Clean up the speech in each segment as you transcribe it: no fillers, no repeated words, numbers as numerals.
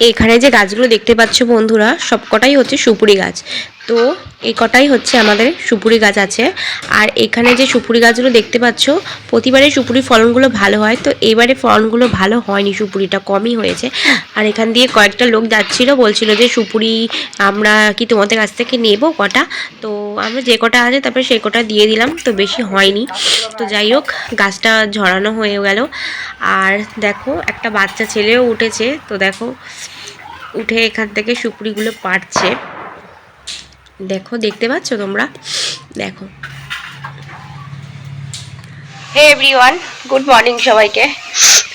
এখানে যে গাছগুলো দেখতে পাচ্ছ বন্ধুরা সবকটাই হচ্ছে সুপুরি গাছ। তো এই কটাই হচ্ছে আমাদের সুপুরি গাছ আছে। আর এখানে যে সুপুরি গাছগুলো দেখতে পাচ্ছ প্রতিবারে সুপুরির ফলনগুলো ভালো হয়, তো এবারে ফলনগুলো ভালো হয়নি, সুপুরিটা কমই হয়েছে। আর এখান দিয়ে কয়েকটা লোক যাচ্ছিল, বলছিল যে সুপুরি আমরা কি তোমাদের কাছ থেকে নেব কটা। তো আমরা যে কটা আছে তারপরে সেই কটা দিয়ে দিলাম, তো বেশি হয়নি। তো যাই হোক গাছটা ঝরানো হয়ে গেল। আর দেখো একটা বাচ্চা ছেলেও উঠেছে, তো দেখো উঠে এখান থেকে সুপুরিগুলো পাড়ছে। দেখো দেখতে পাচ্ছ তোমরা, দেখো। হে এভরিওয়ান, গুড মর্নিং সবাইকে,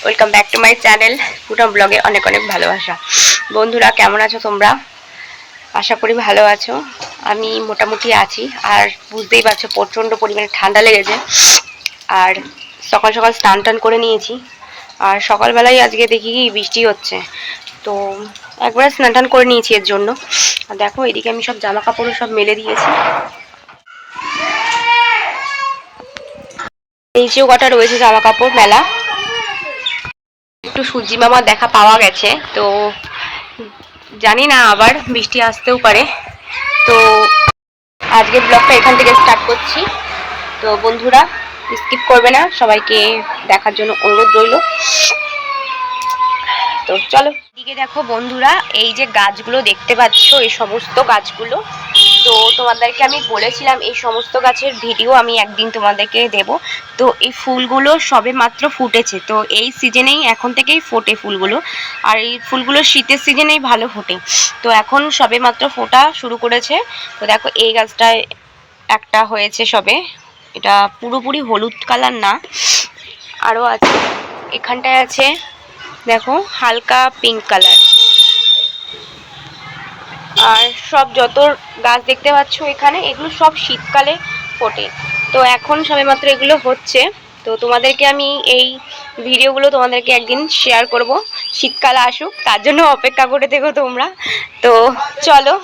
welcome back to my channel Putom ব্লগে। অনেক অনেক ভালোবাসা। বন্ধুরা কেমন আছো তোমরা? আশা করি ভালো আছো। আমি মোটামুটি আছি। আর বুঝতেই পারছো প্রচণ্ড পরিমাণে ঠান্ডা লেগেছে। আর সকাল সকাল স্নান টান করে নিয়েছি। আর সকালবেলায় আজকে দেখি বৃষ্টি হচ্ছে, তো একবার স্নান টান করে নিয়েছি এর জন্য। আর দেখো এদিকে আমি সব জামা কাপড়ও সব মেলে দিয়েছি। নিচেও কটা রয়েছে জামা কাপড় মেলা। একটু সূর্যি মামা দেখা পাওয়া গেছে, তো জানি না আবার বৃষ্টি আসতেও পারে। তো আজকের ব্লগটা এখান থেকে স্টার্ট করছি। তো বন্ধুরা স্কিপ করবে না, সবাইকে দেখার জন্য অনুরোধ রইল। তো চলো দিকে দেখো বন্ধুরা, এই যে গাছগুলো দেখতে পাচ্ছ এই সমস্ত গাছগুলো, তো তোমাদেরকে আমি বলেছিলাম এই সমস্ত গাছের ভিডিও আমি একদিন তোমাদেরকে দেব। তো এই ফুলগুলো সবে মাত্র ফুটেছে, তো এই সিজনেই এখন থেকেই ফোটে ফুলগুলো। আর এই ফুলগুলো শীতের সিজনেই ভালো ফোটে, তো এখন সবে মাত্র ফোটা শুরু করেছে। তো দেখো এই গাছটায় একটা হয়েছে সবে, এটা পুরোপুরি হলুদ কালার না, আরও আছে। এখানটায় আছে দেখো হালকা পিঙ্ক কালার। আর সব যত গাছ দেখতে পাচ্ছ এখানে এগুলো সব শীতকালে ফোটে, তো এখন সবেমাত্র এগুলো হচ্ছে। তো তোমাদেরকে আমি এই ভিডিওগুলো তোমাদেরকে একদিন শেয়ার করব, শীতকাল আসুক তার জন্য অপেক্ষা করে দেখো তোমরা। তো চলো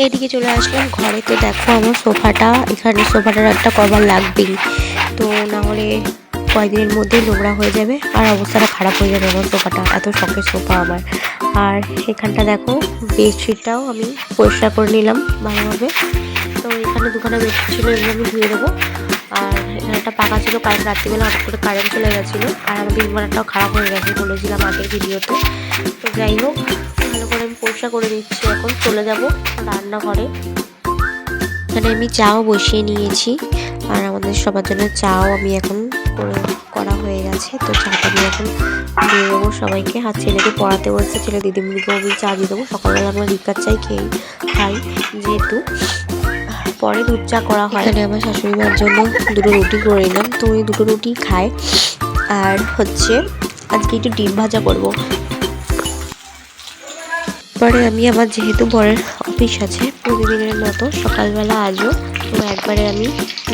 এদিকে চলে আসলাম ঘরে। তো দেখো আমার সোফাটা, এখানে সোফাটার একটা কভার লাগবেই, তো না হলে কয়েকদিনের মধ্যেই নোংরা হয়ে যাবে আর অবস্থাটা খারাপ হয়ে যাবে আমার সোফাটা, এত শখের সোফা আমার। আর এখানটা দেখো বেডশিটটাও আমি পরিষ্কার করে নিলাম ভালোভাবে। তো এখানে দুখানা বেডশিট ছিল, এগুলো আমি ধুয়ে দেবো। আর এখানে একটা পাকা ছিল, কারেন্ট রাত্রিবেলা হঠাৎ করে কারেন্ট চলে গেছিলো, আর আমাদের ইনভার্টারটাও খারাপ হয়ে গেছে বলেছিলাম আগের ভিডিওতে। তো যাই হোক ভালো করে আমি পরিষ্কার করে দিচ্ছি। এখন চলে যাব রান্নাঘরে। এখানে আমি চাও বসিয়ে নিয়েছি, আর আমাদের সবার জন্য চাও আমি এখন করা হয়ে গেছে। তো চাটা আমি এখন দিয়ে দেবো সবাইকে। আর ছেলেকে পড়াতে বসছে, ছেলে দিদিমণিকেও আমি চা দিয়ে দেবো। সকালবেলা আমরা লিকার চাই খাই, যেহেতু পরে দুধ চা করা হয়। এখানে আমার শাশুড়ি মার জন্য দুটো রুটি করে নিলাম, তো ওই দুটো রুটি খায়। আর হচ্ছে আজকে একটু ডিম ভাজা করবো। পরে আমি আমার যেহেতু বরের অফিস আছে প্রতিদিনের মতো সকালবেলা আজও, তো একবারে আমি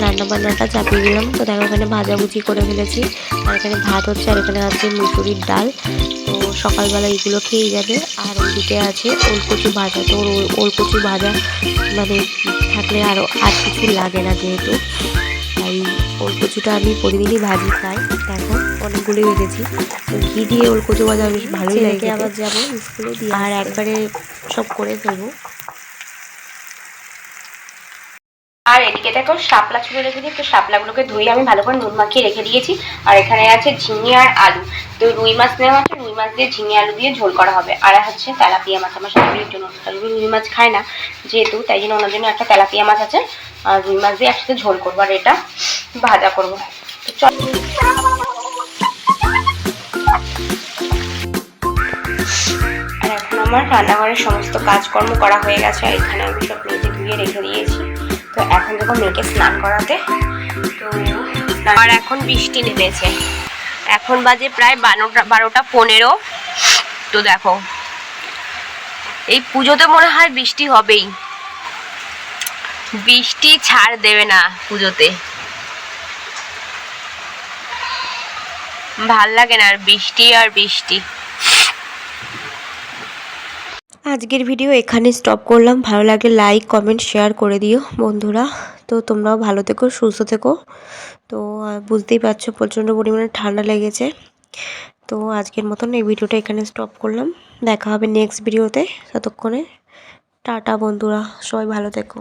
রান্নাবান্নাটা চাপিয়ে দিলাম। তো দেখো এখানে ভাজাভুজি করে ফেলেছি, আর এখানে ভাত হচ্ছে, আর এখানে আছে মুসুরির ডাল। তো সকালবেলা এগুলো খেয়ে যাবে। আর ওইদিকে আছে ওলকচু ভাজা, তো ওলকচু ভাজা মানে থাকলে আরও আর কিছু লাগে না, যেহেতু তাই ওলকচুটা আমি প্রতিদিনই ভাজি প্রায়। দেখো অনেকগুলোই ভেজেছি, তো ঘি দিয়ে ওলকচু ভাজা বেশ ভালোই লাগে। আবার যাবো স্কুলে দিয়ে আর একবারে সব করে ফেলবো। আর এদিকে দেখো শাপলা ছুলে রেখে দিই, তো শাপলাগুলোকে ধুয়ে আমি ভালো করে নুন মাখিয়ে রেখে দিয়েছি। আর এখানে আছে ঝিঙে আর আলু, তো রুই মাছ নেওয়া আছে, রুই মাছ দিয়ে ঝিঙে আলু দিয়ে ঝোল করা হবে। আর হচ্ছে তেলাপিয়া মাছ আমার শাশুড়ির জন্য, রুই মাছ খায় না যেহেতু, তাই জন্য ওনার জন্য একটা তেলাপিয়া মাছ আছে, আর রুই মাছ দিয়ে একসাথে ঝোল করবো, আর এটা ভাজা করবো। তো চল আর এখন আমার রান্নাঘরের সমস্ত কাজকর্ম করা হয়ে গেছে। আর এখানে আমি সব মেয়েকে ধুয়ে রেখে দিয়েছি। তো এখন যখন মেয়েকে স্নান করাতে, তো আর এখন বৃষ্টি নেমেছে, এখন বাজে প্রায় 12:15। তো দেখো এই পুজোতে মনে হয় বৃষ্টি হবেই, বৃষ্টি ছাড় দেবে না পুজোতে, ভাল লাগে না আর বৃষ্টি আর বৃষ্টি। আজকের ভিডিও এখানে স্টপ করলাম। ভালো লাগলে লাইক কমেন্ট শেয়ার করে দিও বন্ধুরা। তো তোমরাও ভালো থেকো, সুস্থ থেকো। তো বুঝতেই পারছো প্রচণ্ড পরিমাণে ঠান্ডা লেগেছে। তো আজকের মতন এই ভিডিওটা এখানে স্টপ করলাম। দেখা হবে নেক্সট ভিডিওতে। ততক্ষণে টাটা বন্ধুরা, সবাই ভালো থেকো।